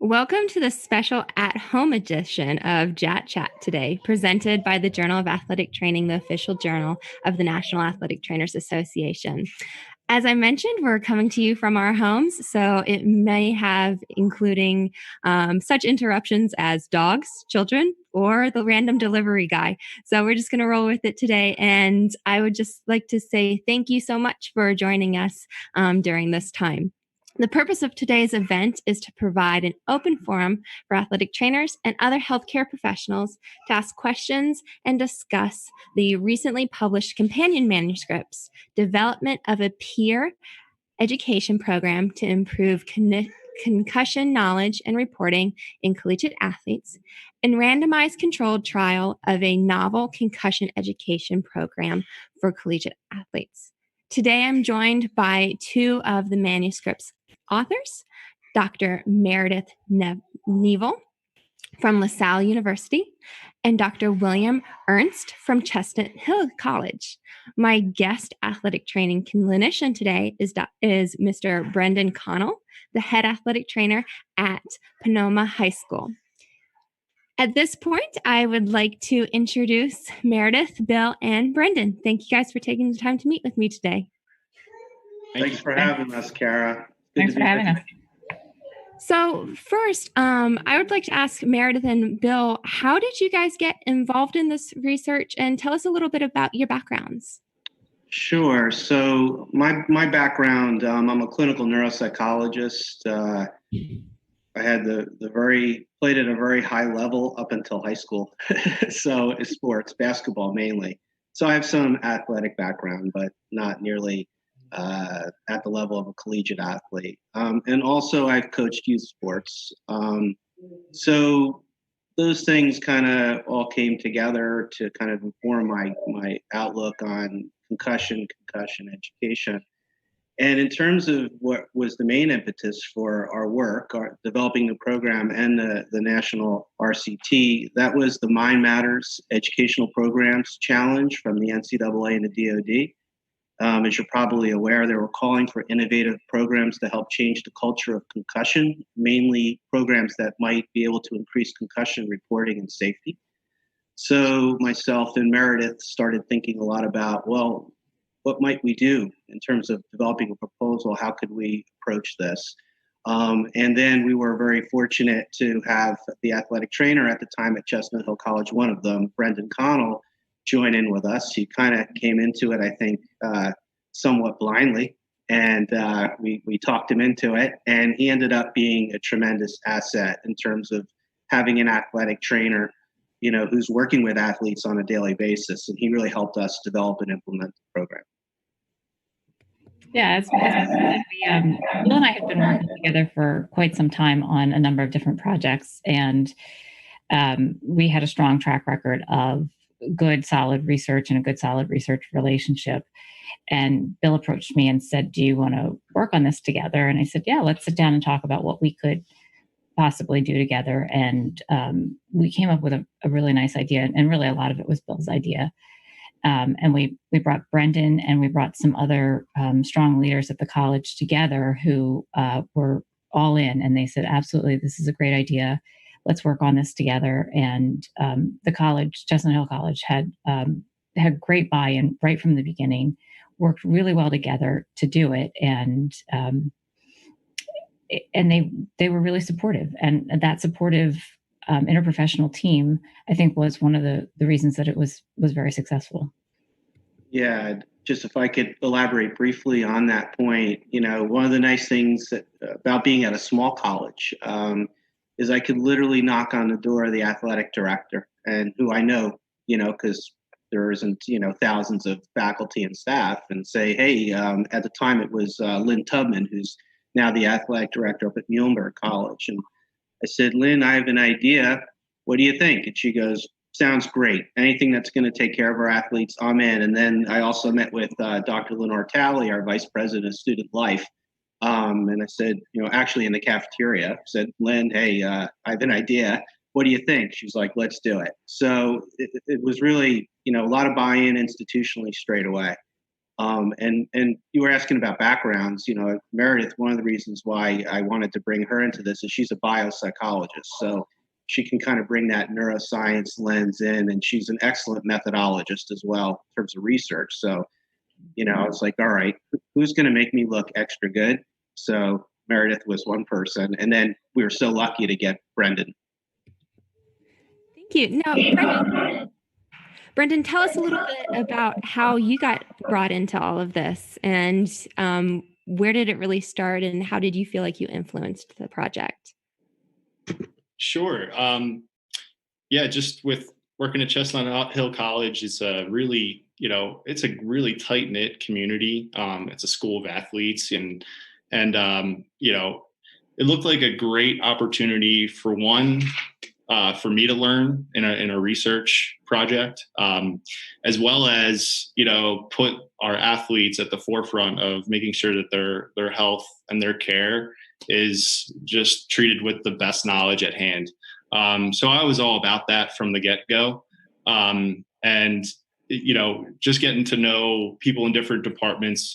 Welcome to the special at-home edition of JATChat today, presented by the Journal of Athletic Training, the official journal of the National Athletic Trainers Association. As I mentioned, we're coming to you from our homes, so it may have including such interruptions as dogs, children, or the random delivery guy. So we're just going to roll with it today. And I would just like to say thank you so much for joining us during this time. The purpose of today's event is to provide an open forum for athletic trainers and other healthcare professionals to ask questions and discuss the recently published companion manuscripts, Development of a Peer Education Program to Improve Concussion Knowledge and Reporting in Collegiate Athletes, and Randomized Controlled Trial of a Novel Concussion-Education Program for Collegiate Athletes. Today, I'm joined by two of the manuscript's authors, Dr. Meredith Kneavel from LaSalle University and Dr. William Ernst from Chestnut College. My guest athletic training clinician today is Mr. Brendan Connell, the head athletic trainer at Pomona High School. At this point, I would like to introduce Meredith, Bill, and Brendan. Thank you guys for taking the time to meet with me today. Thanks for having us, Kara. Thanks for having us. So first, I would like to ask Meredith and Bill, how did you guys get involved in this research, and tell us a little bit about your backgrounds? Sure. So my background, I'm a clinical neuropsychologist. I had played at a very high level up until high school. So it's sports, basketball mainly. So I have some athletic background, but not nearly at the level of a collegiate athlete. And also I've coached youth sports. So those things kind of all came together to kind of inform my outlook on concussion education. And in terms of what was the main impetus for our work, developing the program and the national RCT, that was the Mind Matters Educational Programs Challenge from the NCAA and the DoD. As you're probably aware, they were calling for innovative programs to help change the culture of concussion, mainly programs that might be able to increase concussion reporting and safety. So myself and Meredith started thinking a lot about, well, what might we do in terms of developing a proposal? How could we approach this? And then we were very fortunate to have the athletic trainer at the time at Chestnut Hill College, one of them, Brendan Connell, join in with us. He kind of came into it, I think, somewhat blindly, and we talked him into it, and he ended up being a tremendous asset in terms of having an athletic trainer, who's working with athletes on a daily basis, and he really helped us develop and implement the program. Yeah, Bill and I have been working together for quite some time on a number of different projects, and we had a strong track record of good, solid research and a good, solid research relationship. And Bill approached me and said, "Do you want to work on this together?" And I said, "Yeah, let's sit down and talk about what we could possibly do together." And we came up with a really nice idea, and really a lot of it was Bill's idea. And we brought Brendan and we brought some other strong leaders at the college together who were all in, and they said, "Absolutely, this is a great idea. Let's work on this together." And the college, Chestnut Hill College, had great buy-in right from the beginning, worked really well together to do it. And they were really supportive. And that supportive interprofessional team, I think, was one of the reasons that it was very successful. Yeah, just if I could elaborate briefly on that point, one of the nice things about being at a small college is I could literally knock on the door of the athletic director, and who I know, because there isn't, thousands of faculty and staff, and say, "Hey," at the time it was Lynn Tubman, who's now the athletic director up at Muhlenberg College. And I said, "Lynn, I have an idea. What do you think?" And she goes, "Sounds great. Anything that's going to take care of our athletes, I'm in." And then I also met with Dr. Lenore Talley, our vice president of student life. And I said, actually in the cafeteria, I said, "Lynn, hey, I have an idea. What do you think?" She's like, "Let's do it." So it was really, a lot of buy-in institutionally straight away. And you were asking about backgrounds. Meredith, one of the reasons why I wanted to bring her into this is she's a biopsychologist. So she can kind of bring that neuroscience lens in, and she's an excellent methodologist as well in terms of research. So, it's like, all right, who's going to make me look extra good? So Meredith was one person. And then we were so lucky to get Brendan. Thank you. Now, Brendan, tell us a little bit about how you got brought into all of this, and where did it really start, and how did you feel like you influenced the project? Sure. Yeah, just with working at Chestnut Hill College, it's a really, it's a really tight-knit community. It's a school of athletes, and it looked like a great opportunity for me to learn in a research project, as well as, put our athletes at the forefront of making sure that their health and their care is just treated with the best knowledge at hand. So I was all about that from the get-go. And, just getting to know people in different departments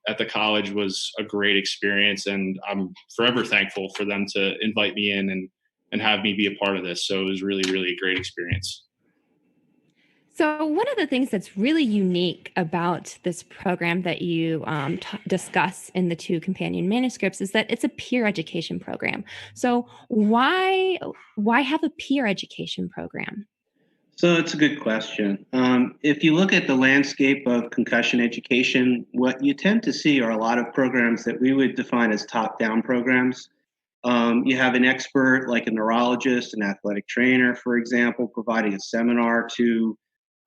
at the college was a great experience. And I'm forever thankful for them to invite me in and have me be a part of this. So it was really, really a great experience. So one of the things that's really unique about this program that you discuss in the 2 companion manuscripts is that it's a peer education program. So why have a peer education program? So it's a good question. If you look at the landscape of concussion education, what you tend to see are a lot of programs that we would define as top-down programs. You have an expert like a neurologist, an athletic trainer, for example, providing a seminar to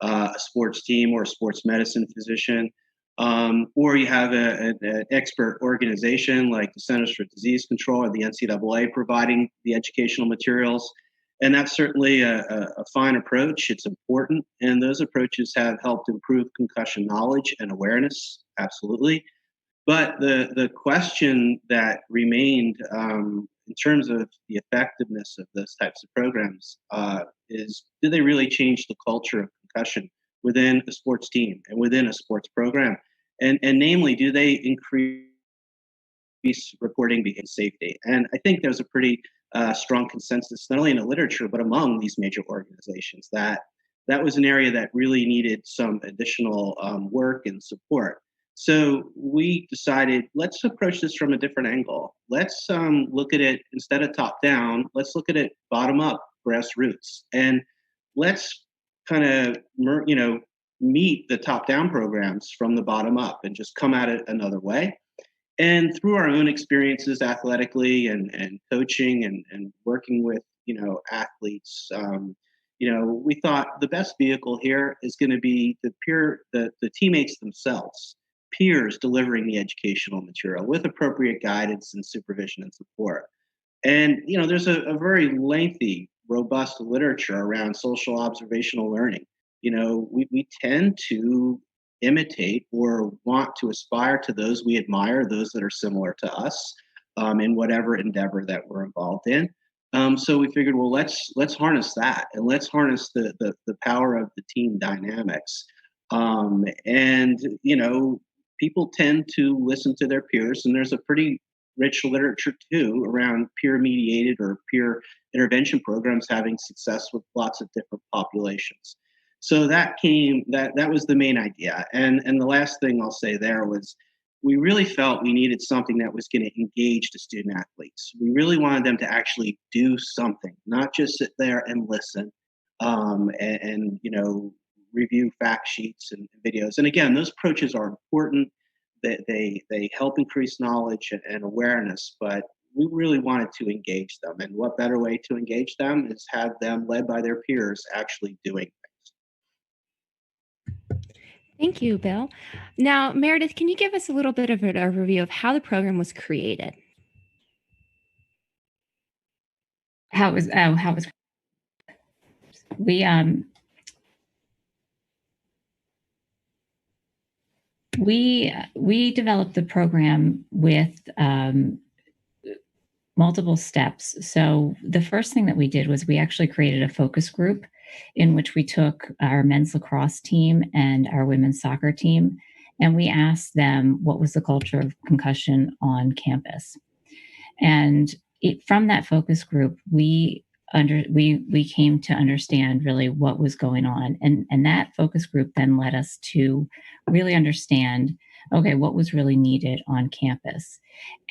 a sports team or a sports medicine physician. Or you have an expert organization like the Centers for Disease Control or the NCAA providing the educational materials. And that's certainly a fine approach. It's important. And those approaches have helped improve concussion knowledge and awareness, absolutely. But the question that remained in terms of the effectiveness of those types of programs is, do they really change the culture of concussion within a sports team and within a sports program? And namely, do they increase reporting behavior safety? And I think there's a pretty strong consensus, not only in the literature, but among these major organizations, that was an area that really needed some additional work and support. So we decided, let's approach this from a different angle. Let's look at it instead of top down. Let's look at it bottom up, grassroots, and let's kind of meet the top down programs from the bottom up and just come at it another way. And through our own experiences athletically and coaching and working with athletes, we thought the best vehicle here is going to be the teammates themselves. Peers delivering the educational material with appropriate guidance and supervision and support. And, there's a very lengthy, robust literature around social observational learning. We tend to imitate or want to aspire to those we admire, those that are similar to us in whatever endeavor that we're involved in. So we figured, well, let's harness that, and let's harness the power of the team dynamics. And people tend to listen to their peers, and there's a pretty rich literature too around peer-mediated or peer intervention programs having success with lots of different populations. So that was the main idea. And the last thing I'll say there was, we really felt we needed something that was going to engage the student athletes. We really wanted them to actually do something, not just sit there and listen and review fact sheets and videos. And again, those approaches are important. They help increase knowledge and awareness, but we really wanted to engage them. And what better way to engage them is have them led by their peers actually doing things. Thank you, Bill. Now, Meredith, can you give us a little bit of an overview of how the program was created? We developed the program with multiple steps. So the first thing that we did was we actually created a focus group in which we took our men's lacrosse team and our women's soccer team, And we asked them what was the culture of concussion on campus. And from that focus group, we came to understand really what was going on. And that focus group then led us to really understand, okay, what was really needed on campus.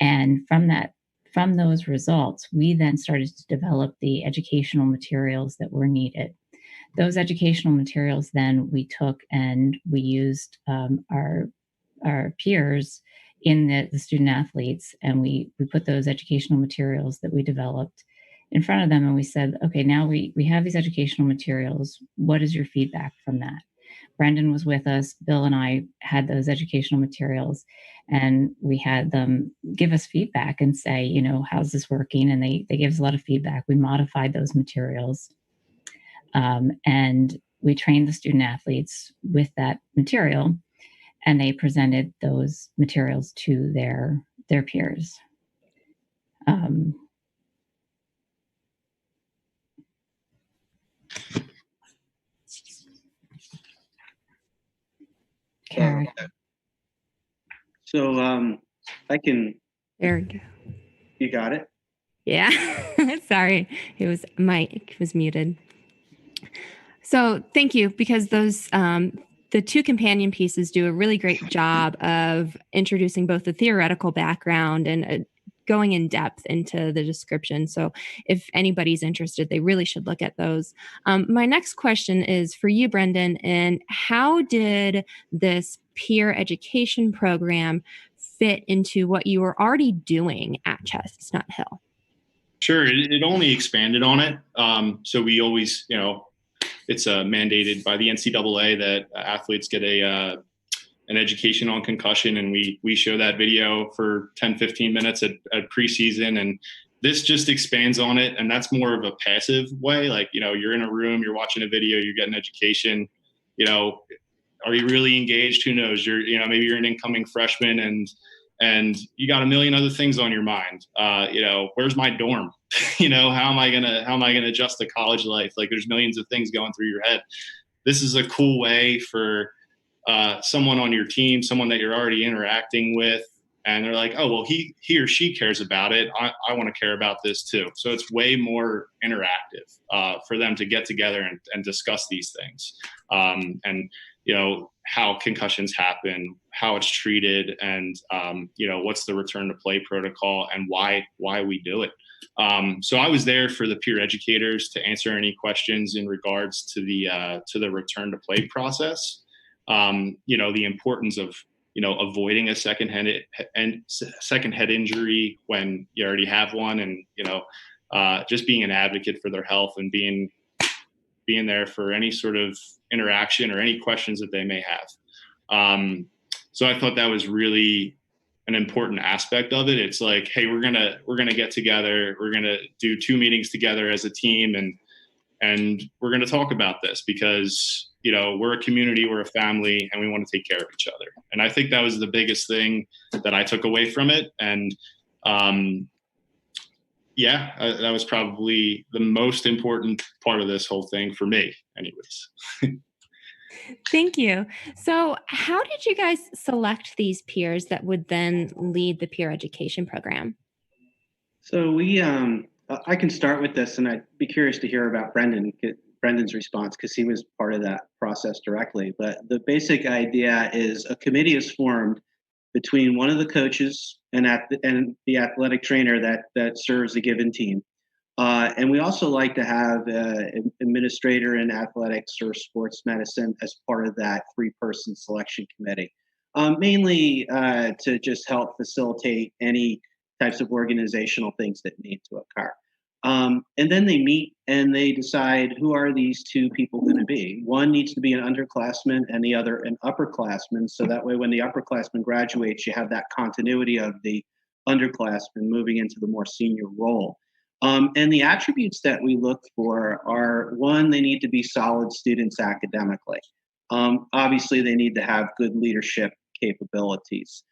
And from those results, we then started to develop the educational materials that were needed. Those educational materials then we took and we used our peers in the student athletes, and we put those educational materials that we developed in front of them, and we said, okay, now we have these educational materials. What is your feedback from that? Brendan was with us. Bill and I had those educational materials, and we had them give us feedback and say, you know, how's this working? And they gave us a lot of feedback. We modified those materials, and we trained the student athletes with that material, and they presented those materials to their peers. Karen. So I can. There we go. You got it? Yeah. Sorry. Mic was muted. So thank you, because those the two companion pieces do a really great job of introducing both the theoretical background and going in depth into the description. So if anybody's interested, they really should look at those. My next question is for you, Brendan, and how did this peer education program fit into what you were already doing at Chestnut Hill? Sure, it only expanded on it. So we always, you know, it's mandated by the NCAA that athletes get an education on concussion, and we show that video for 10, 15 minutes at preseason, and this just expands on it. And that's more of a passive way. Like, you know, you're in a room, you're watching a video, you're getting education, you know, are you really engaged? Who knows? Maybe you're an incoming freshman and you got a million other things on your mind. You know, where's my dorm? You know, how am I gonna adjust to college life? Like, there's millions of things going through your head. This is a cool way for someone on your team, someone that you're already interacting with, and they're like, oh, well, he or she cares about it. I want to care about this too. So it's way more interactive for them to get together and discuss these things. And, you know, how concussions happen, how it's treated, and, you know, what's the return to play protocol and why we do it. So I was there for the peer educators to answer any questions in regards to the return to play process. You know, the importance of, you know, avoiding a second head injury when you already have one, and, you know, just being an advocate for their health and being there for any sort of interaction or any questions that they may have. So I thought that was really an important aspect of it. It's like, hey, we're gonna get together, we're gonna do 2 meetings together as a team, and we're gonna talk about this because, you know, we're a community, we're a family, and we want to take care of each other. And I think that was the biggest thing that I took away from it. And that was probably the most important part of this whole thing for me, anyways. Thank you. So how did you guys select these peers that would then lead the peer education program? So we, I can start with this, and I'd be curious to hear about Brendan's response, because he was part of that process directly. But the basic idea is a committee is formed between one of the coaches and the athletic trainer that serves a given team. And we also like to have an administrator in athletics or sports medicine as part of that 3-person selection committee, mainly to just help facilitate any types of organizational things that need to occur. And then they meet and they decide, who are these 2 people going to be? One needs to be an underclassman and the other an upperclassman. So that way, when the upperclassman graduates, you have that continuity of the underclassman moving into the more senior role. And the attributes that we look for are, 1, they need to be solid students academically. Obviously, they need to have good leadership capabilities.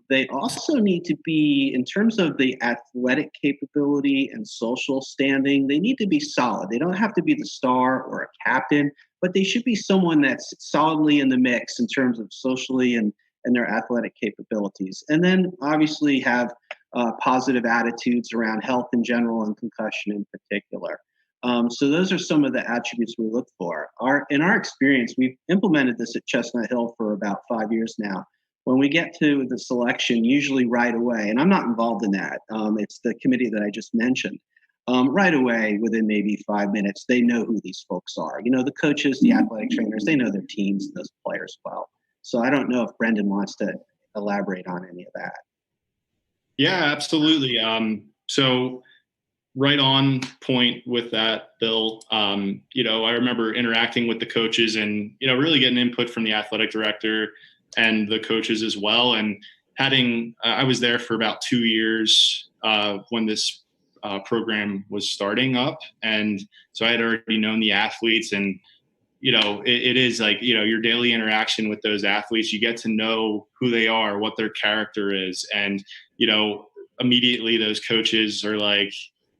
They also need to be, in terms of the athletic capability and social standing, they need to be solid. They don't have to be the star or a captain, but they should be someone that's solidly in the mix in terms of socially and their athletic capabilities. And then obviously have positive attitudes around health in general and concussion in particular. So those are some of the attributes we look for. In our experience, we've implemented this at Chestnut Hill for about 5 years now. When we get to the selection, usually right away, and I'm not involved in that, it's the committee that I just mentioned, right away, within maybe 5 minutes, they know who these folks are. You know, the coaches, the athletic trainers, they know their teams, those players well. So I don't know if Brendan wants to elaborate on any of that. Yeah, absolutely. So right on point with that, Bill. You know, I remember interacting with the coaches and, you know, really getting input from the athletic director and the coaches as well. And I was there for about 2 years when this program was starting up. And so I had already known the athletes, and, you know, it is like, you know, your daily interaction with those athletes, you get to know who they are, what their character is. And, you know, immediately those coaches are like,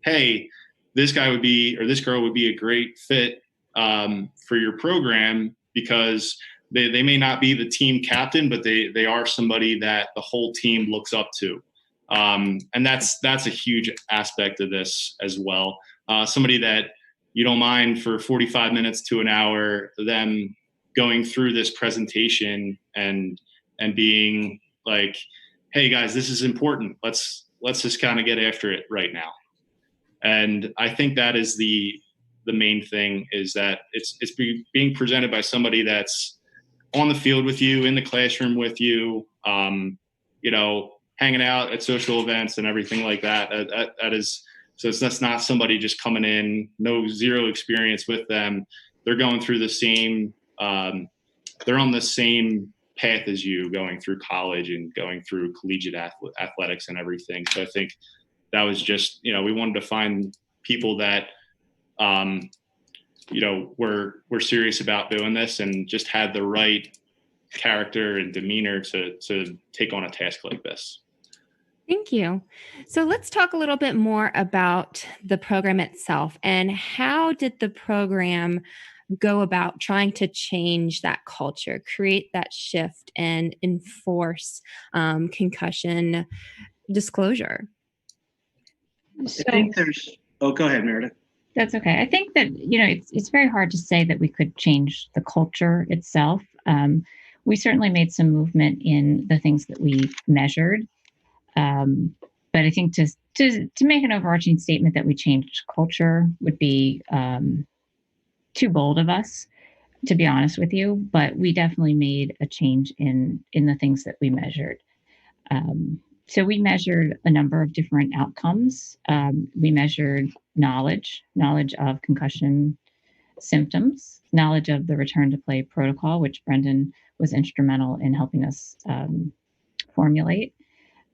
hey, this guy would be, or this girl would be a great fit for your program, because they may not be the team captain, but they are somebody that the whole team looks up to. And that's a huge aspect of this as well. Somebody that you don't mind for 45 minutes to an hour, them going through this presentation and being like, hey guys, this is important. Let's just kind of get after it right now. And I think that is the main thing, is that it's being presented by somebody that's on the field with you, in the classroom with you, you know, hanging out at social events and everything like that. That is, so that's not somebody just coming in, zero experience with them. They're going through the same, they're on the same path as you, going through college and going through collegiate athletics and everything. So I think that was just, you know, we wanted to find people that, you know, were serious about doing this and just had the right character and demeanor to take on a task like this. Thank you. So let's talk a little bit more about the program itself, and how did the program go about trying to change that culture, create that shift, and enforce concussion disclosure? So, I think go ahead, Meredith. That's okay. I think that, you know, it's very hard to say that we could change the culture itself. We certainly made some movement in the things that we measured. But I think to make an overarching statement that we changed culture would be too bold of us, to be honest with you. But we definitely made a change in the things that we measured. So we measured a number of different outcomes. We measured knowledge of concussion symptoms, knowledge of the return to play protocol, which Brendan was instrumental in helping us formulate.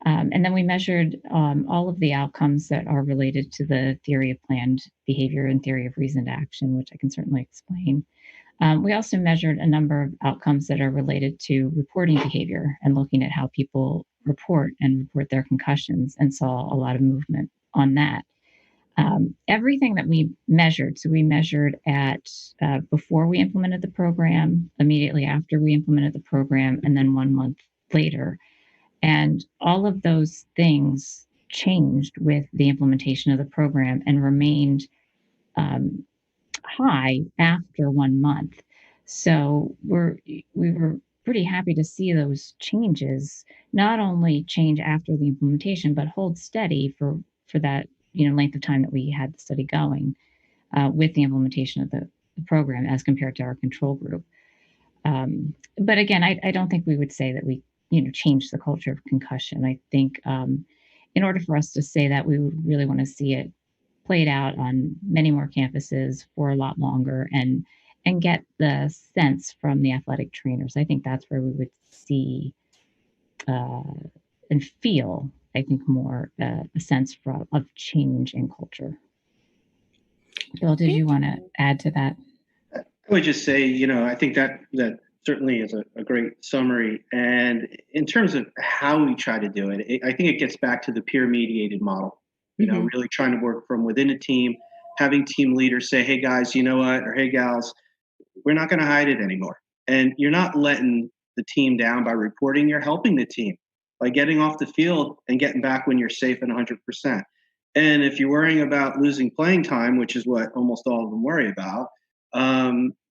And then we measured all of the outcomes that are related to the theory of planned behavior and theory of reasoned action, which I can certainly explain. We also measured a number of outcomes that are related to reporting behavior and looking at how people report their concussions, and saw a lot of movement on that. Everything that we measured, so we measured at before we implemented the program, immediately after we implemented the program, and then 1 month later. And all of those things changed with the implementation of the program and remained high after 1 month. So we were pretty happy to see those changes not only change after the implementation, but hold steady for that, you know, length of time that we had the study going with the implementation of the program as compared to our control group. But again, I don't think we would say that we, you know, changed the culture of concussion. I think in order for us to say that, we would really want to see it played out on many more campuses for a lot longer, and get the sense from the athletic trainers. I think that's where we would see and feel, I think, more a sense of change in culture. Bill, did you want to add to that? I would just say, you know, I think that certainly is a great summary. And in terms of how we try to do it, I think it gets back to the peer-mediated model. Really trying to work from within a team, having team leaders say, "Hey guys, you know what?" or "Hey gals, we're not going to hide it anymore." And you're not letting the team down by reporting. You're helping the team by getting off the field and getting back when you're safe and 100%. And if you're worrying about losing playing time, which is what almost all of them worry about,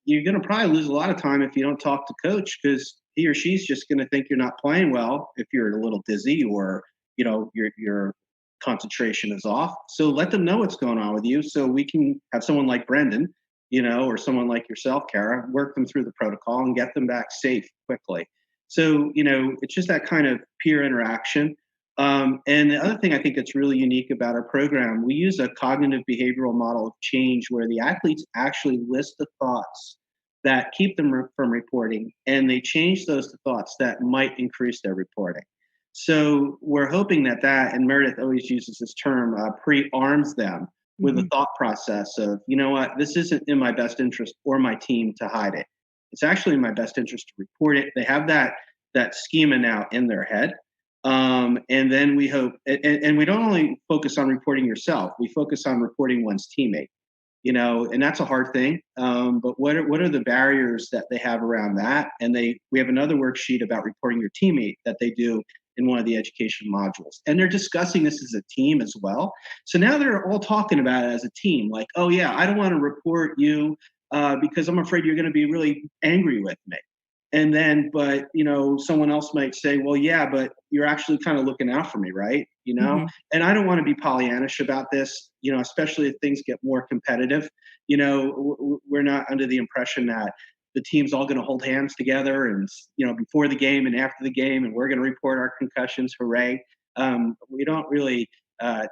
you're going to probably lose a lot of time if you don't talk to coach, because he or she's just going to think you're not playing well if you're a little dizzy, or your concentration is off. So let them know what's going on with you, so we can have someone like Brendan, or someone like yourself, Kara, work them through the protocol and get them back safe quickly. So, it's just that kind of peer interaction. And the other thing I think that's really unique about our program, we use a cognitive behavioral model of change where the athletes actually list the thoughts that keep them from reporting, and they change those to thoughts that might increase their reporting. So we're hoping that, and Meredith always uses this term, pre-arms them with a thought process of, you know what, this isn't in my best interest or my team to hide it. It's actually in my best interest to report it. They have that schema now in their head. And then we hope, and we don't only focus on reporting yourself, we focus on reporting one's teammate, and that's a hard thing. But what are the barriers that they have around that? And we have another worksheet about reporting your teammate that they do in one of the education modules. And they're discussing this as a team as well. So now they're all talking about it as a team, like, oh yeah, I don't want to report you because I'm afraid you're going to be really angry with me. And then, but, someone else might say, well, yeah, but you're actually kind of looking out for me, right? And I don't want to be Pollyannish about this, especially if things get more competitive. We're not under the impression that the team's all going to hold hands together and, before the game and after the game, and we're going to report our concussions, hooray. We don't really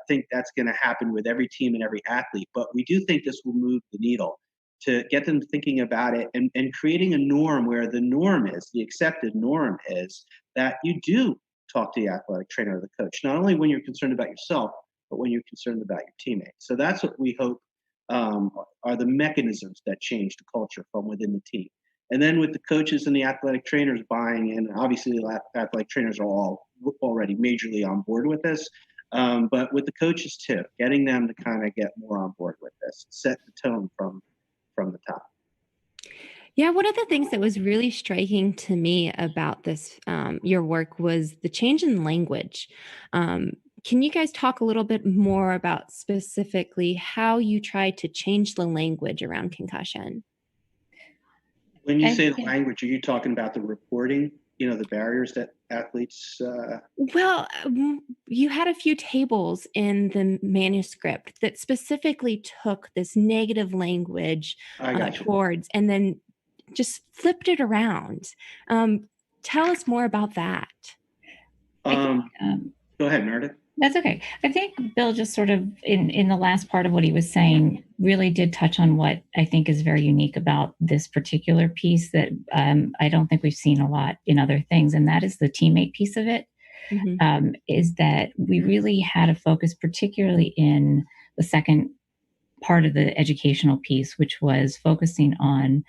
think that's going to happen with every team and every athlete, but we do think this will move the needle to get them thinking about it and creating a norm where the accepted norm is that you do talk to the athletic trainer or the coach, not only when you're concerned about yourself, but when you're concerned about your teammates. So that's what we hope are the mechanisms that change the culture from within the team. And then with the coaches and the athletic trainers buying in, obviously the athletic trainers are all already majorly on board with this, but with the coaches too, getting them to kind of get more on board with this, set the tone from the top. Yeah, one of the things that was really striking to me about this, your work, was the change in language. Can you guys talk a little bit more about specifically how you try to change the language around concussion? When you say the language, are you talking about the reporting, the barriers that athletes? Well, you had a few tables in the manuscript that specifically took this negative language towards, and then just flipped it around. Tell us more about that. Go ahead, Meredith. That's okay. I think Bill just sort of in the last part of what he was saying really did touch on what I think is very unique about this particular piece that I don't think we've seen a lot in other things, and that is the teammate piece of it. Is that we really had a focus, particularly in the second part of the educational piece, which was focusing on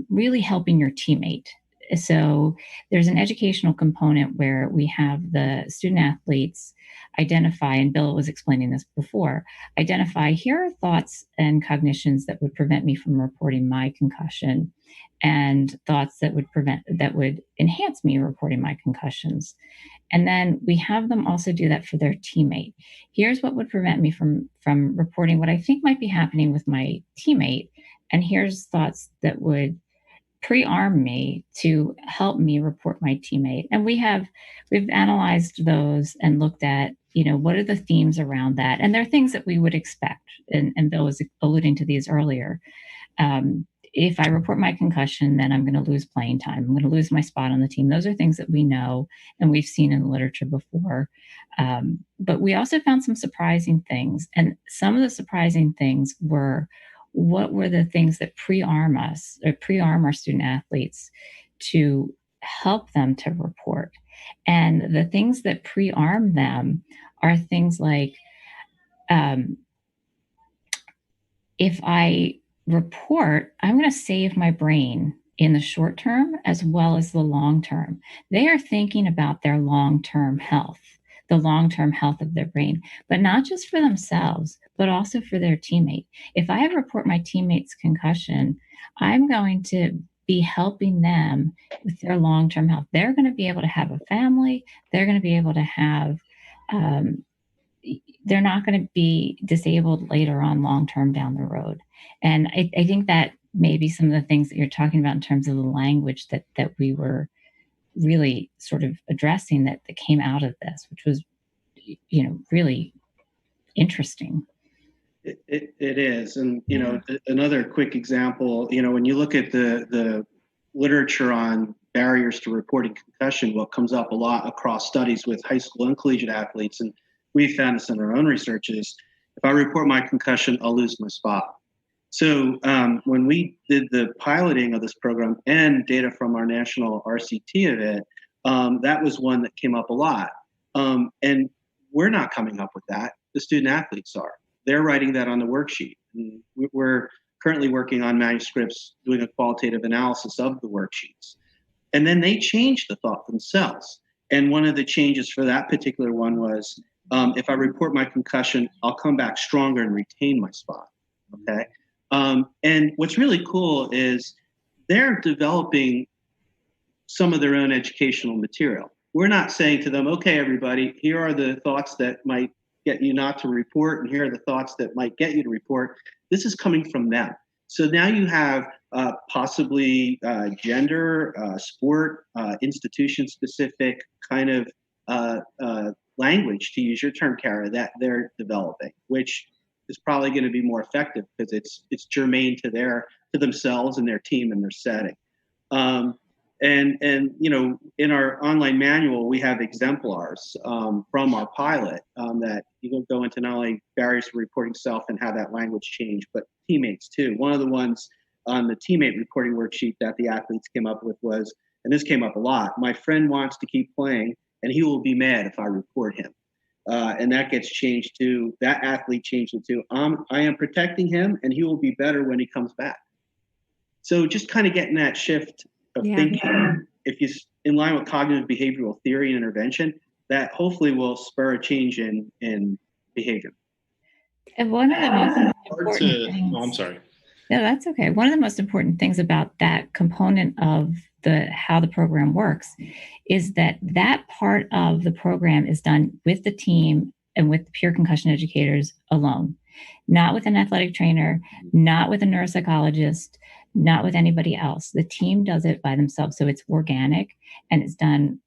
really helping your teammate. So there's an educational component where we have the student athletes identify, and Bill was explaining this before, identify, here are thoughts and cognitions that would prevent me from reporting my concussion, and thoughts that would enhance me reporting my concussions. And then we have them also do that for their teammate. Here's what would prevent me from reporting what I think might be happening with my teammate, and here's thoughts that would pre-arm me to help me report my teammate. And we've analyzed those and looked at, what are the themes around that? And they're things that we would expect. And Bill was alluding to these earlier. If I report my concussion, then I'm going to lose playing time. I'm going to lose my spot on the team. Those are things that we know and we've seen in the literature before. But we also found some surprising things. And some of the surprising things were, what were the things that pre-arm our student athletes to help them to report? And the things that pre-arm them are things like, if I report, I'm going to save my brain in the short term as well as the long term. They are thinking about their long-term health, the long-term health of their brain, but not just for themselves, but also for their teammate. If I report my teammate's concussion, I'm going to be helping them with their long-term health. They're going to be able to have a family. They're going to be able to have, they're not going to be disabled later on long-term down the road. And I think that maybe some of the things that you're talking about in terms of the language that we were really sort of addressing that came out of this, which was, really interesting. It is. And, another quick example, when you look at the literature on barriers to reporting concussion, what comes up a lot across studies with high school and collegiate athletes, and we found this in our own research, is if I report my concussion, I'll lose my spot. So when we did the piloting of this program and data from our national RCT of it, that was one that came up a lot. And we're not coming up with that. The student athletes are. They're writing that on the worksheet. And we're currently working on manuscripts, doing a qualitative analysis of the worksheets. And then they change the thought themselves. And one of the changes for that particular one was, if I report my concussion, I'll come back stronger and retain my spot. Okay. And what's really cool is they're developing some of their own educational material. We're not saying to them, okay, everybody, here are the thoughts that might get you not to report, and here are the thoughts that might get you to report. This is coming from them. So now you have possibly gender, sport, institution-specific kind of language, to use your term, Kara, that they're developing, which is probably going to be more effective because it's germane to themselves and their team and their setting. And in our online manual, we have exemplars from our pilot that you can go into not only barriers to reporting self and how that language changed, but teammates too. One of the ones on the teammate reporting worksheet that the athletes came up with was, and this came up a lot, my friend wants to keep playing and he will be mad if I report him. And that gets changed to, that athlete changed it to, I am protecting him and he will be better when he comes back. So just kind of getting that shift of thinking, if you in line with cognitive behavioral theory and intervention, that hopefully will spur a change in behavior. And one of the most important things, I'm sorry. No, that's okay. One of the most important things about that component of how the program works is that part of the program is done with the team and with the peer concussion educators alone, not with an athletic trainer, not with a neuropsychologist, not with anybody else. The team does it by themselves. So it's organic and it's done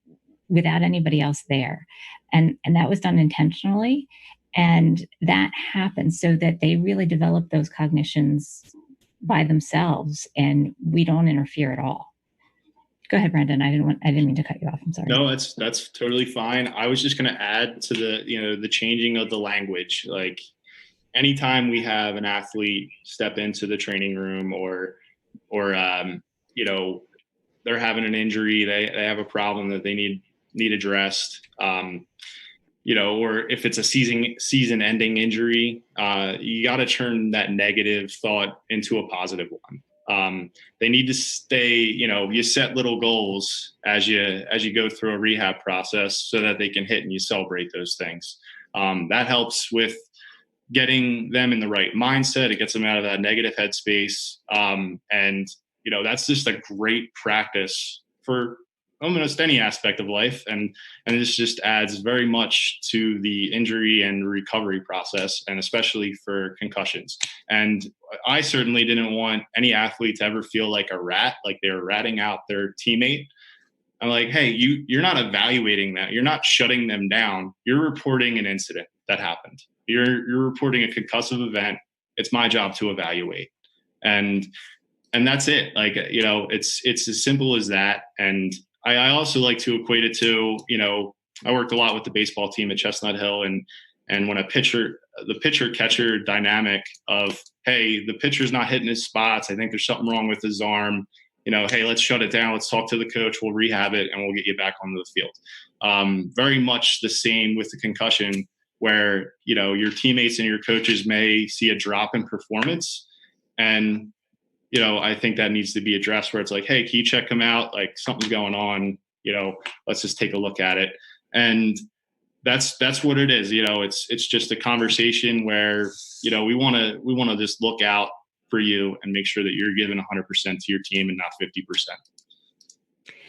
without anybody else there. And that was done intentionally. And that happens so that they really develop those cognitions by themselves and we don't interfere at all. Go ahead, Brendan. I didn't mean to cut you off. I'm sorry. No, that's totally fine. I was just going to add to the changing of the language. Like anytime we have an athlete step into the training room or they're having an injury, they have a problem that they need addressed, or if it's a season-ending injury, you got to turn that negative thought into a positive one. They need to stay, you set little goals as you go through a rehab process so that they can hit and you celebrate those things. That helps with getting them in the right mindset. It gets them out of that negative headspace. And that's just a great practice for almost any aspect of life. And this just adds very much to the injury and recovery process, and especially for concussions. And I certainly didn't want any athlete to ever feel like a rat, like they were ratting out their teammate. I'm like, hey, you're not evaluating that. You're not shutting them down. You're reporting an incident that happened. You're reporting a concussive event. It's my job to evaluate. And that's it. Like, it's as simple as that. And I also like to equate it to, I worked a lot with the baseball team at Chestnut Hill, and when the pitcher catcher dynamic of, hey, the pitcher's not hitting his spots. I think there's something wrong with his arm. Hey, let's shut it down. Let's talk to the coach. We'll rehab it and we'll get you back onto the field. Very much the same with the concussion, where, your teammates and your coaches may see a drop in performance, and I think that needs to be addressed where it's like, hey, can you check him out? Like something's going on, let's just take a look at it. And that's what it is. It's just a conversation where, we want to just look out for you and make sure that you're giving 100% to your team and not 50%.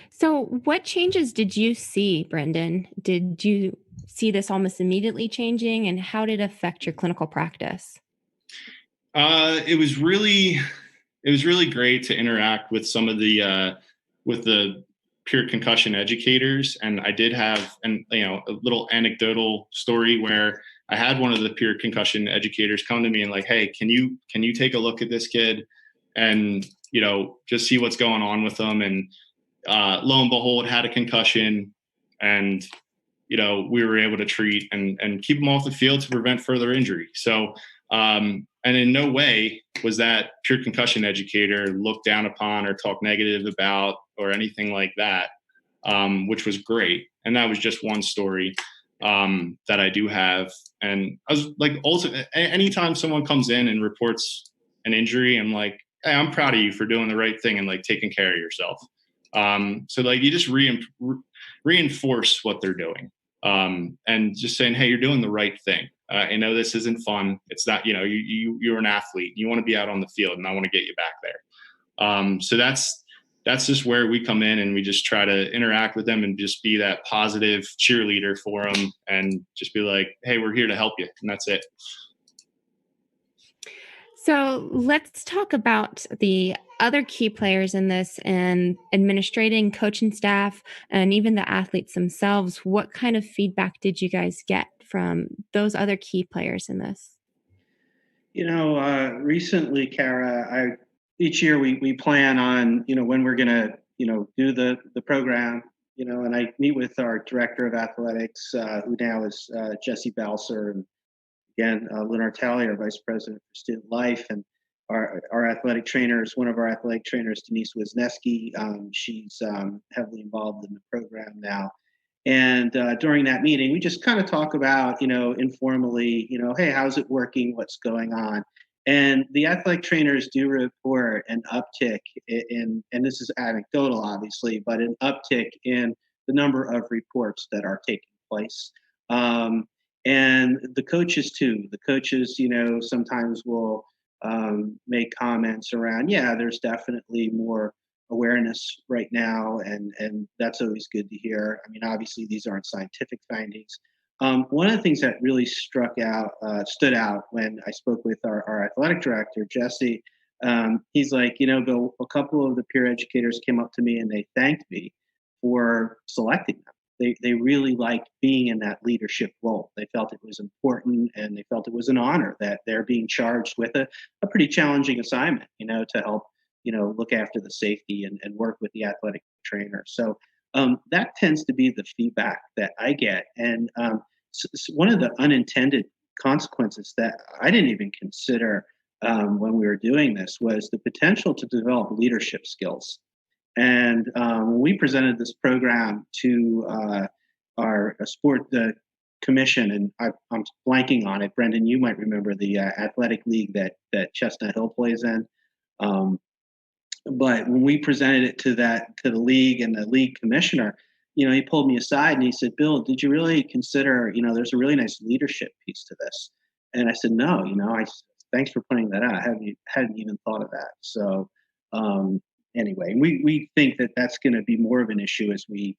So what changes did you see, Brendan? Did you see this almost immediately changing, and how did it affect your clinical practice? It was really great to interact with some of the peer concussion educators. And I did have a little anecdotal story where I had one of the peer concussion educators come to me and like, hey, can you take a look at this kid and, just see what's going on with them? And lo and behold, had a concussion, and, we were able to treat and keep him off the field to prevent further injury. So, and in no way was that peer concussion educator looked down upon or talked negative about or anything like that, which was great. And that was just one story that I do have. And I was like, also, anytime someone comes in and reports an injury, I'm like, hey, I'm proud of you for doing the right thing and like taking care of yourself. So like you just reinforce what they're doing, and just saying, hey, you're doing the right thing. I know this isn't fun. It's not, you're an athlete. You want to be out on the field, and I want to get you back there. So that's just where we come in, and we just try to interact with them and just be that positive cheerleader for them, and just be like, hey, we're here to help you. And that's it. So let's talk about the other key players in this, and administrating, coaching staff, and even the athletes themselves. What kind of feedback did you guys get from those other key players in this? Recently, Kara, each year we plan on, when we're going to, do the program, and I meet with our director of athletics, who now is Jesse Balser, and again, Leonard Talley, our vice president for student life, and our athletic trainers, one of our athletic trainers, Denise Wisniewski, she's heavily involved in the program now. And during that meeting, we just kind of talk about, informally, hey, how's it working? What's going on? And the athletic trainers do report an uptick in, and this is anecdotal, obviously, but an uptick in the number of reports that are taking place. And the coaches too. The coaches, sometimes will make comments around, yeah, there's definitely more awareness right now, and that's always good to hear. I mean, obviously, these aren't scientific findings. One of the things that really stood out when I spoke with our athletic director, Jesse, he's like, Bill, a couple of the peer educators came up to me and they thanked me for selecting them. They really liked being in that leadership role. They felt it was important, and they felt it was an honor that they're being charged with a pretty challenging assignment, to help, look after the safety and work with the athletic trainer. So that tends to be the feedback that I get. And one of the unintended consequences that I didn't even consider when we were doing this was the potential to develop leadership skills. And when we presented this program to the commission, and I'm blanking on it, Brendan, you might remember the athletic league that Chestnut Hill plays in. But when we presented it to the league and the league commissioner, he pulled me aside and he said, Bill, did you really consider, there's a really nice leadership piece to this? And I said, no, thanks for pointing that out. I hadn't even thought of that. So, anyway, we think that that's going to be more of an issue as we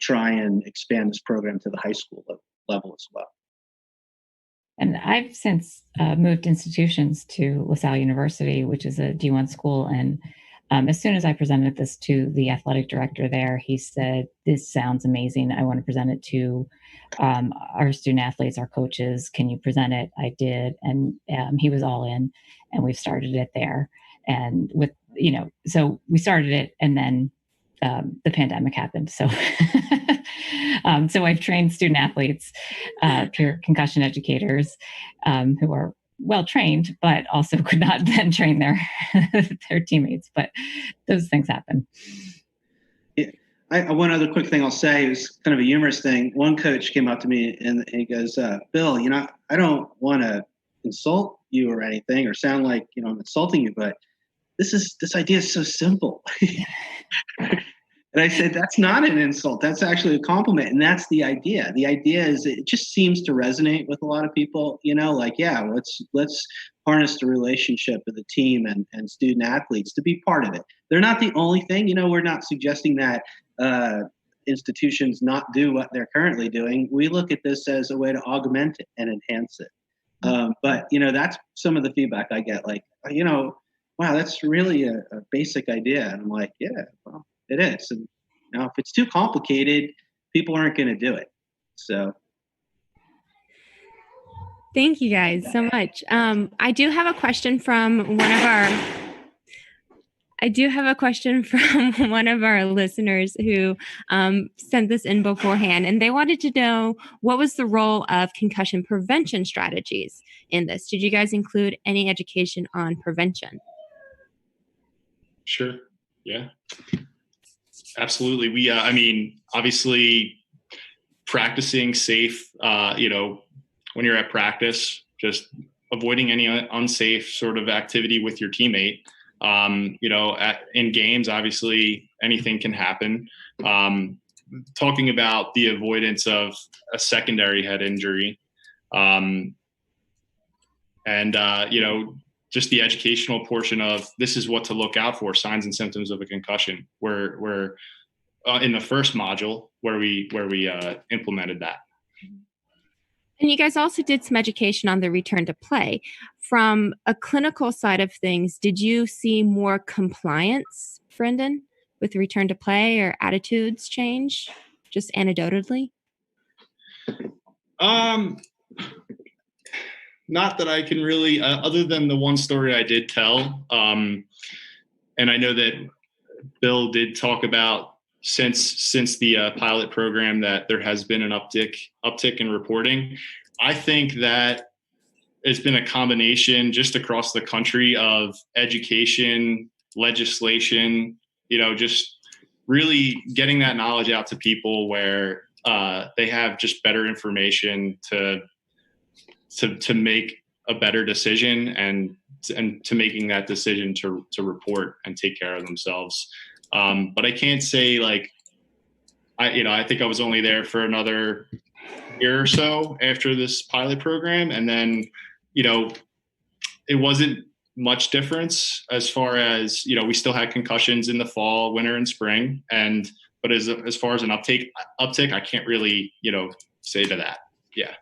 try and expand this program to the high school level as well. And I've since moved institutions to LaSalle University, which is a D1 school. And as soon as I presented this to the athletic director there, he said, this sounds amazing. I want to present it to our student athletes, our coaches. Can you present it? I did. And he was all in, and we've started it there. And with, so we started it, and then the pandemic happened. So, so I've trained student athletes, peer concussion educators, who are well trained, but also could not then train their teammates. But those things happen. One other quick thing I'll say is kind of a humorous thing. One coach came up to me and he goes, Bill, I don't want to insult you or anything or sound like, I'm insulting you, but this idea is so simple. And I said, that's not an insult. That's actually a compliment. And that's the idea. The idea is it just seems to resonate with a lot of people, like, yeah, let's harness the relationship of the team and student athletes to be part of it. They're not the only thing. We're not suggesting that institutions not do what they're currently doing. We look at this as a way to augment it and enhance it. But that's some of the feedback I get, like, wow, that's really a basic idea. And I'm like, yeah, well, it is. And if it's too complicated, people aren't going to do it. So. Thank you guys so much. I do have a question from one of our listeners who sent this in beforehand, and they wanted to know what was the role of concussion prevention strategies in this. Did you guys include any education on prevention? Sure. Yeah. Absolutely. We, obviously practicing safe, when you're at practice, just avoiding any unsafe sort of activity with your teammate. In games, obviously anything can happen. Talking about the avoidance of a secondary head injury, just the educational portion of this is what to look out for, signs and symptoms of a concussion. We're in the first module where we implemented that. And you guys also did some education on the return to play. From a clinical side of things, did you see more compliance, Brendan, with return to play or attitudes change, just anecdotally? Not that I can really, other than the one story I did tell. And I know that Bill did talk about since the pilot program that there has been an uptick in reporting. I think that it's been a combination just across the country of education, legislation, just really getting that knowledge out to people where they have just better information to make a better decision and to making that decision to report and take care of themselves. But I can't say I think I was only there for another year or so after this pilot program. And then, it wasn't much difference as far as, we still had concussions in the fall, winter, and spring. But as far as an uptick, I can't really, say to that. Yeah.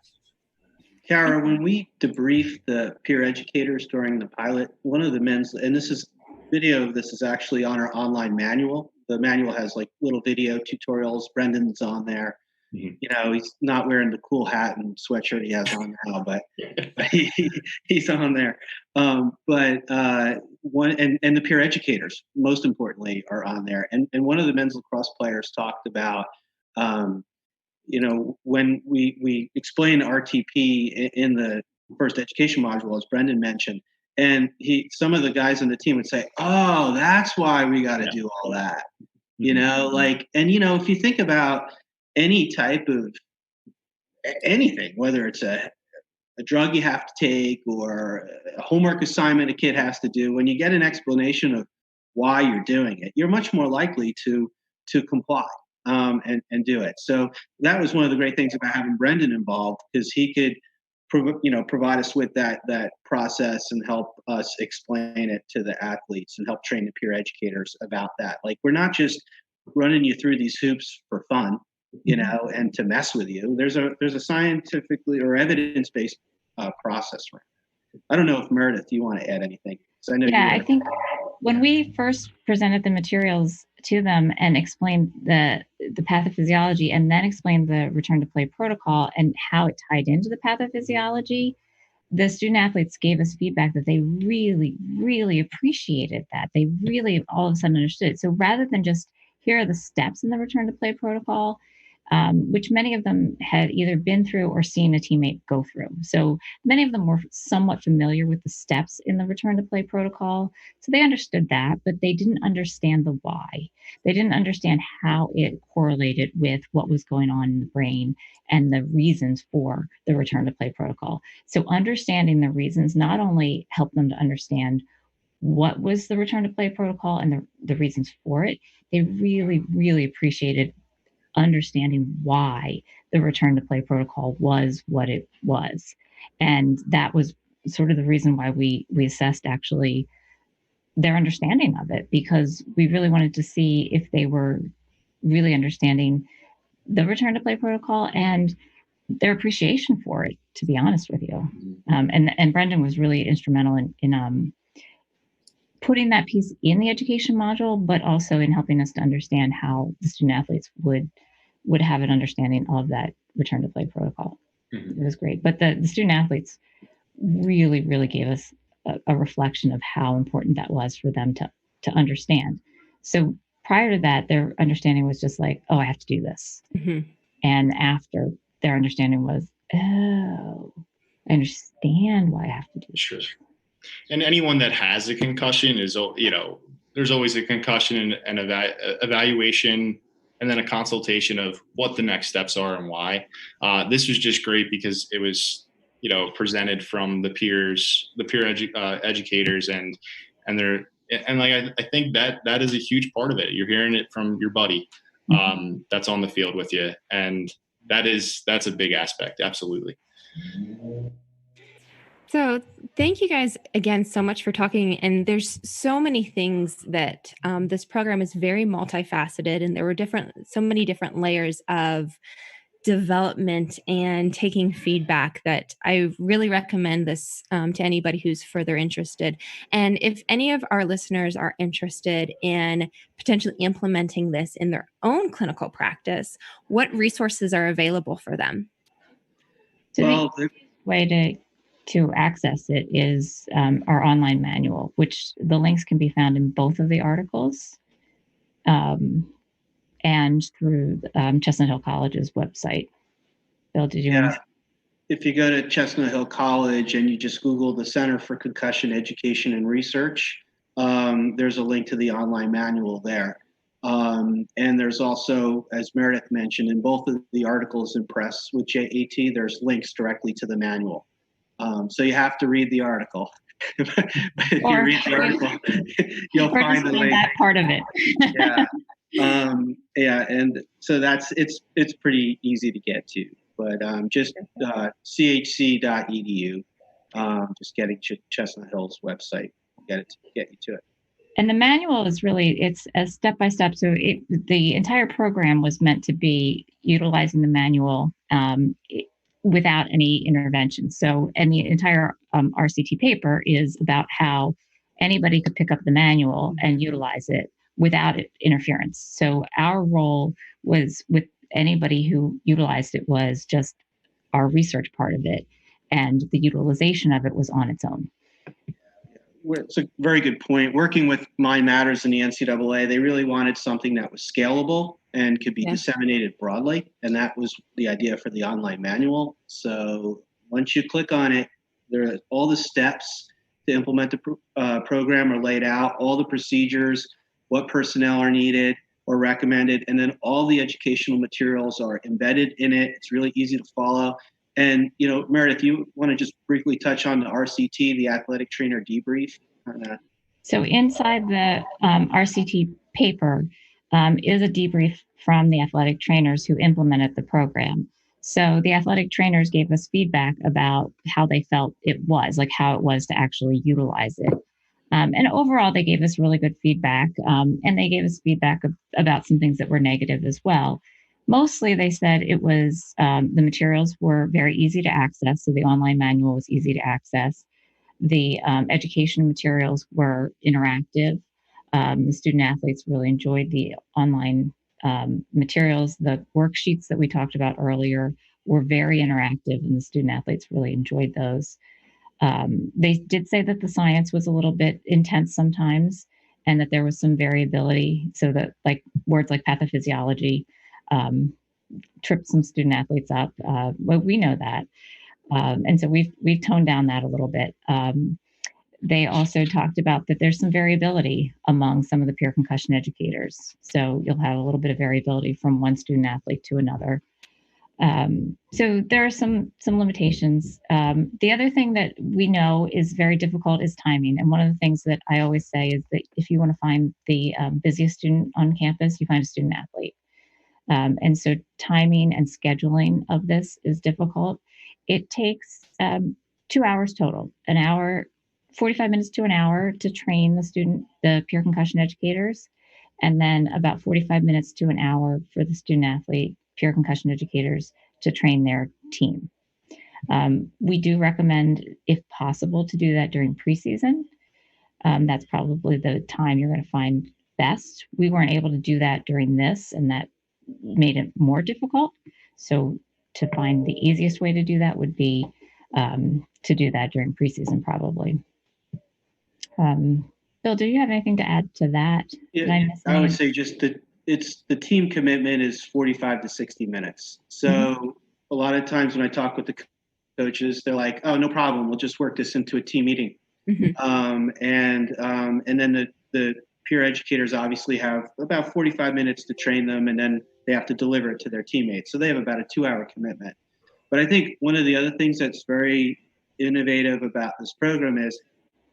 Kara, when we debriefed the peer educators during the pilot, one of the men's, and video of this is actually on our online manual. The manual has little video tutorials. Brendan's on there. Mm-hmm. He's not wearing the cool hat and sweatshirt he has on now, but he's on there. One and the peer educators, most importantly, are on there. And one of the men's lacrosse players talked about, when we explain RTP in the first education module, as Brendan mentioned, and some of the guys on the team would say, "Oh, that's why we got to do all that," if you think about any type of anything, whether it's a drug you have to take or a homework assignment a kid has to do, when you get an explanation of why you're doing it, you're much more likely to comply and do it. So that was one of the great things about having Brendan involved, because he could provide us with that process and help us explain it to the athletes and help train the peer educators about that. We're not just running you through these hoops for fun, and to mess with you. There's a scientifically or evidence-based process around it. I don't know if Meredith, you want to add anything? I think when we first presented the materials to them and explained the pathophysiology and then explained the return to play protocol and how it tied into the pathophysiology, the student athletes gave us feedback that they really, really appreciated that. They really all of a sudden understood it. So rather than just here are the steps in the return to play protocol, which many of them had either been through or seen a teammate go through. So many of them were somewhat familiar with the steps in the return to play protocol. So they understood that, but they didn't understand the why. They didn't understand how it correlated with what was going on in the brain and the reasons for the return to play protocol. So understanding the reasons not only helped them to understand what was the return to play protocol and the reasons for it. They really, really appreciated understanding why the return to play protocol was what it was. And that was sort of the reason why we assessed actually their understanding of it, because we really wanted to see if they were really understanding the return to play protocol and their appreciation for it, to be honest with you. And Brendan was really instrumental in putting that piece in the education module, but also in helping us to understand how the student athletes would have an understanding of that return to play protocol. It was great. But the student athletes really, really gave us a reflection of how important that was for them to understand. So prior to that, their understanding was just like, oh, I have to do this. And after, their understanding was, oh, I understand why I have to do this. Sure. And anyone that has a concussion is, there's always a concussion and evaluation, and then a consultation of what the next steps are and why. This was just great because it was, presented from the peer educators and I think that is a huge part of it. You're hearing it from your buddy that's on the field with you, and that's a big aspect. Absolutely. So thank you guys again so much for talking. And there's so many things that this program is very multifaceted, and there were so many different layers of development and taking feedback that I really recommend this to anybody who's further interested. And if any of our listeners are interested in potentially implementing this in their own clinical practice, what resources are available for them? So the way to access it is our online manual, which the links can be found in both of the articles and through Chestnut Hill College's website. Bill, did you want to? If you go to Chestnut Hill College and you just Google the Center for Concussion Education and Research, there's a link to the online manual there. And there's also, as Meredith mentioned, in both of the articles in press with JAT, there's links directly to the manual. So you have to read the article. But if you read the article, you'll find the link. That part of it. And so it's pretty easy to get to. But just chc.edu, just getting Chestnut Hill's website, get you to it. And the manual is it's a step-by-step. So the entire program was meant to be utilizing the manual without any intervention. So, and the entire RCT paper is about how anybody could pick up the manual and utilize it without interference. So our role was with anybody who utilized it was just our research part of it, and the utilization of it was on its own. It's a very good point. Working with Mind Matters and the NCAA, they really wanted something that was scalable and could be disseminated broadly. And that was the idea for the online manual. So once you click on it, all the steps to implement the program are laid out, all the procedures, what personnel are needed or recommended, and then all the educational materials are embedded in it. It's really easy to follow. And, Meredith, you want to just briefly touch on the RCT, the athletic trainer debrief? So inside the RCT paper is a debrief from the athletic trainers who implemented the program. So the athletic trainers gave us feedback about how they felt it was, like how it was to actually utilize it. And overall, they gave us really good feedback, and they gave us feedback about some things that were negative as well. Mostly, they said it was the materials were very easy to access, so the online manual was easy to access. The education materials were interactive. The student athletes really enjoyed the online materials. The worksheets that we talked about earlier were very interactive, and the student athletes really enjoyed those. They did say that the science was a little bit intense sometimes, and that there was some variability, so that words like pathophysiology tripped some student athletes up. But we know that. And so we've toned down that a little bit. They also talked about that there's some variability among some of the peer concussion educators. So you'll have a little bit of variability from one student athlete to another. So there are some limitations. The other thing that we know is very difficult is timing. And one of the things that I always say is that if you want to find the busiest student on campus, you find a student athlete. And so timing and scheduling of this is difficult. It takes 2 hours total, an hour, 45 minutes to an hour to train the peer concussion educators, and then about 45 minutes to an hour for the student athlete peer concussion educators to train their team. We do recommend, if possible, to do that during preseason. That's probably the time you're going to find best. We weren't able to do that during this, and that made it more difficult. So to find the easiest way to do that would be to do that during preseason, probably. Bill, do you have anything to add to that? Yeah, I would say just the team commitment is 45 to 60 minutes. So a lot of times when I talk with the coaches, they're like, "Oh, no problem. We'll just work this into a team meeting." And then the peer educators obviously have about 45 minutes to train them, and then they have to deliver it to their teammates. So they have about a 2-hour commitment. But I think one of the other things that's very innovative about this program is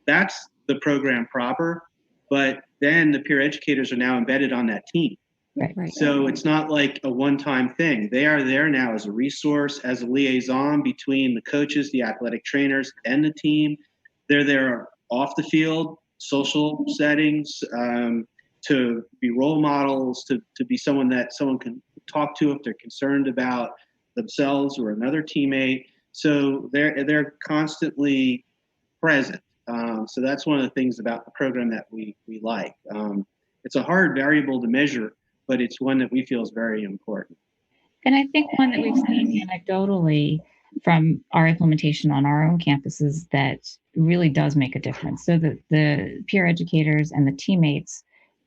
that's the program proper, but then the peer educators are now embedded on that team. Right. So it's not like a one-time thing. They are there now as a resource, as a liaison between the coaches, the athletic trainers, and the team. They're there off the field, social settings, to be role models, to be someone that someone can talk to if they're concerned about themselves or another teammate. So they're constantly present. So that's one of the things about the program that we like. It's a hard variable to measure, but it's one that we feel is very important. And I think one that we've seen anecdotally from our implementation on our own campuses that really does make a difference. So that the peer educators and the teammates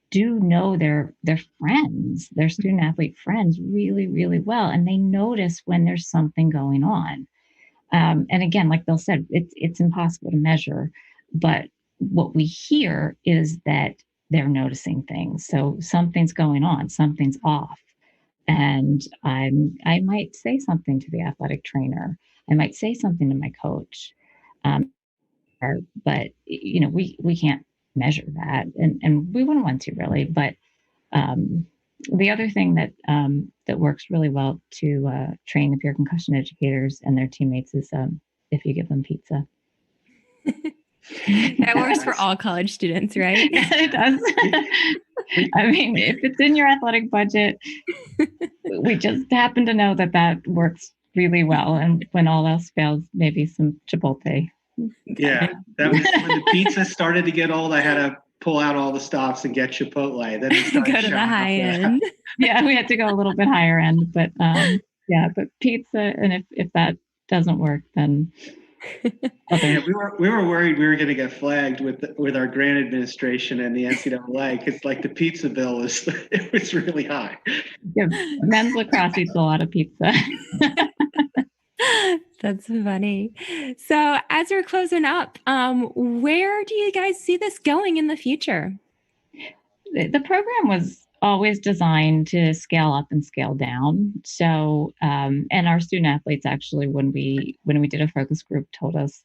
do know their friends, their student athlete friends really, really well. And they notice when there's something going on. And again, like Bill said, it's impossible to measure, but what we hear is that they're noticing things. So something's going on, something's off. And I might say something to the athletic trainer. I might say something to my coach. But we can't measure that, and we wouldn't want to really. But the other thing that works really well to train the peer concussion educators and their teammates is if you give them pizza. That works for all college students, right? Yeah, it does. I mean, if it's in your athletic budget, we just happen to know that works really well. And when all else fails, maybe some Chipotle. Yeah, that was when the pizza started to get old. I had to pull out all the stops and get Chipotle. Then go to the high end. Yeah, we had to go a little bit higher end, but but pizza, and if that doesn't work, then yeah, we were worried we were going to get flagged with our grant administration and the NCAA because like the pizza bill was really high. Yeah, men's lacrosse eats a lot of pizza. That's funny. So as we're closing up, where do you guys see this going in the future? The program was always designed to scale up and scale down. So, and our student athletes actually, when we did a focus group, told us,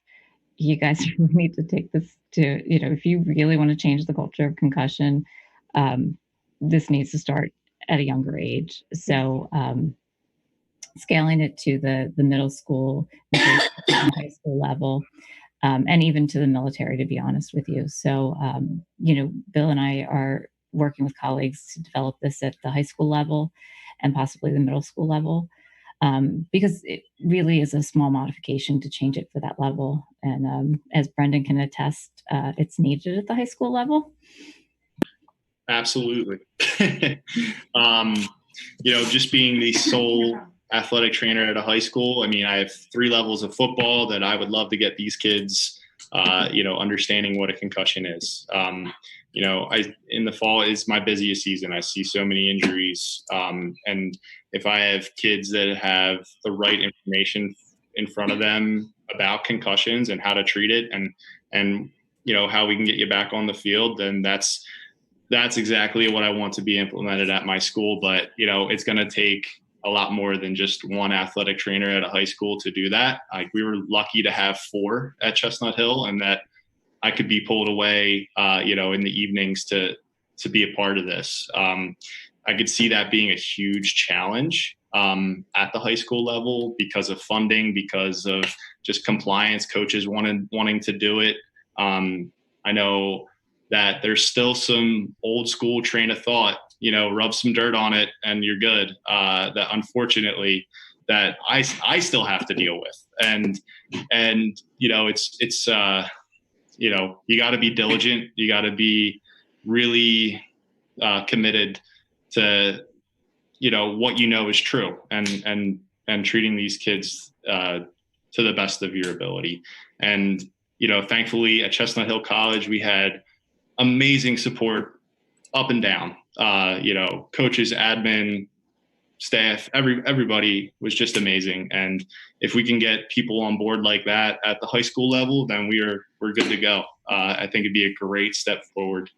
you guys really need to take this to, if you really want to change the culture of concussion, this needs to start at a younger age. So, scaling it to the middle school, high school level, and even to the military, to be honest with you. So, Bill and I are working with colleagues to develop this at the high school level and possibly the middle school level, because it really is a small modification to change it for that level. And as Brendan can attest, it's needed at the high school level. Absolutely. Just being the sole athletic trainer at a high school. I mean, I have 3 levels of football that I would love to get these kids, understanding what a concussion is. In the fall is my busiest season. I see so many injuries. And if I have kids that have the right information in front of them about concussions and how to treat it and how we can get you back on the field, then that's exactly what I want to be implemented at my school. But, it's going to take a lot more than just one athletic trainer at a high school to do that. Like, we were lucky to have 4 at Chestnut Hill, and that I could be pulled away, in the evenings to be a part of this. I could see that being a huge challenge at the high school level because of funding, because of just compliance, coaches wanting to do it. I know that there's still some old school train of thought, rub some dirt on it and you're good. That unfortunately that I still have to deal with. And it's you got to be diligent. You got to be really committed to, what is true and treating these kids to the best of your ability. And, thankfully at Chestnut Hill College, we had amazing support up and down, coaches, admin, staff, everybody was just amazing. And if we can get people on board like that at the high school level, then we're good to go. I think it'd be a great step forward.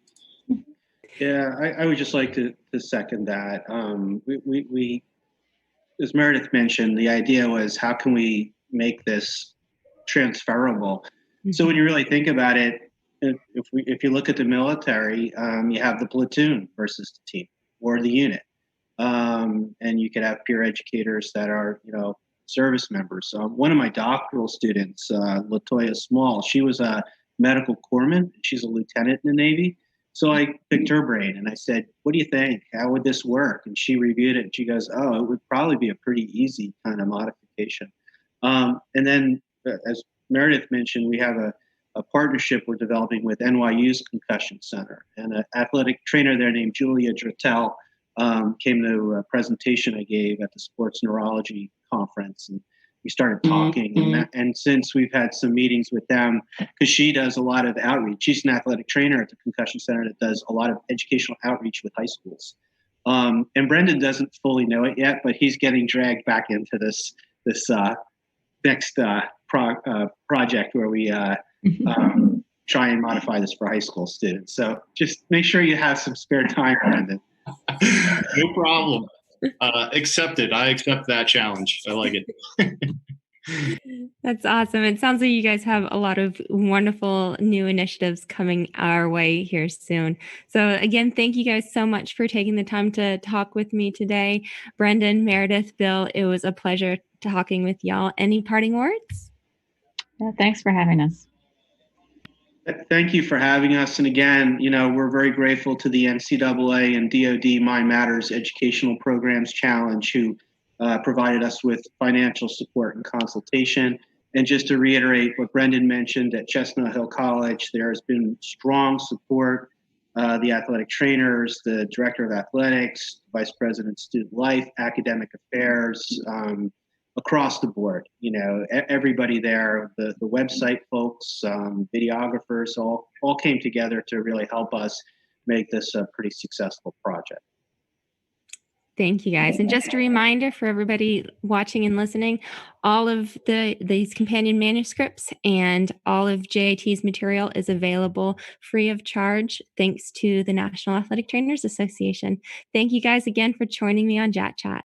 Yeah, I would just like to second that. We, as Meredith mentioned, the idea was how can we make this transferable? Mm-hmm. So when you really think about it, if you look at the military, you have the platoon versus the team or the unit. And you could have peer educators that are, service members. One of my doctoral students, Latoya Small, she was a medical corpsman. She's a lieutenant in the Navy. So I picked her brain and I said, what do you think? How would this work? And she reviewed it and she goes, oh, it would probably be a pretty easy kind of modification. And then, as Meredith mentioned, we have a partnership we're developing with NYU's Concussion Center. And an athletic trainer there named Julia Drattel came to a presentation I gave at the Sports Neurology Conference. And we started talking. Mm-hmm. And since we've had some meetings with them, because she does a lot of outreach. She's an athletic trainer at the Concussion Center that does a lot of educational outreach with high schools. And Brendan doesn't fully know it yet, but he's getting dragged back into this next project where we try and modify this for high school students. So just make sure you have some spare time, Brendan. No problem. Accepted. I accept that challenge. I like it. That's awesome. It sounds like you guys have a lot of wonderful new initiatives coming our way here soon. So again, thank you guys so much for taking the time to talk with me today. Brendan, Meredith, Bill, it was a pleasure talking with y'all. Any parting words? Yeah, thanks for having us. Thank you for having us. And again, we're very grateful to the NCAA and DoD Mind Matters Educational Programs Challenge, who provided us with financial support and consultation. And just to reiterate what Brendan mentioned, at Chestnut Hill College, there has been strong support. The athletic trainers, the director of athletics, vice president of student life, academic affairs, across the board, everybody there, the website folks, videographers, all came together to really help us make this a pretty successful project. Thank you, guys. And just a reminder for everybody watching and listening, all of these companion manuscripts and all of JAT's material is available free of charge, thanks to the National Athletic Trainers Association. Thank you guys again for joining me on JATChat.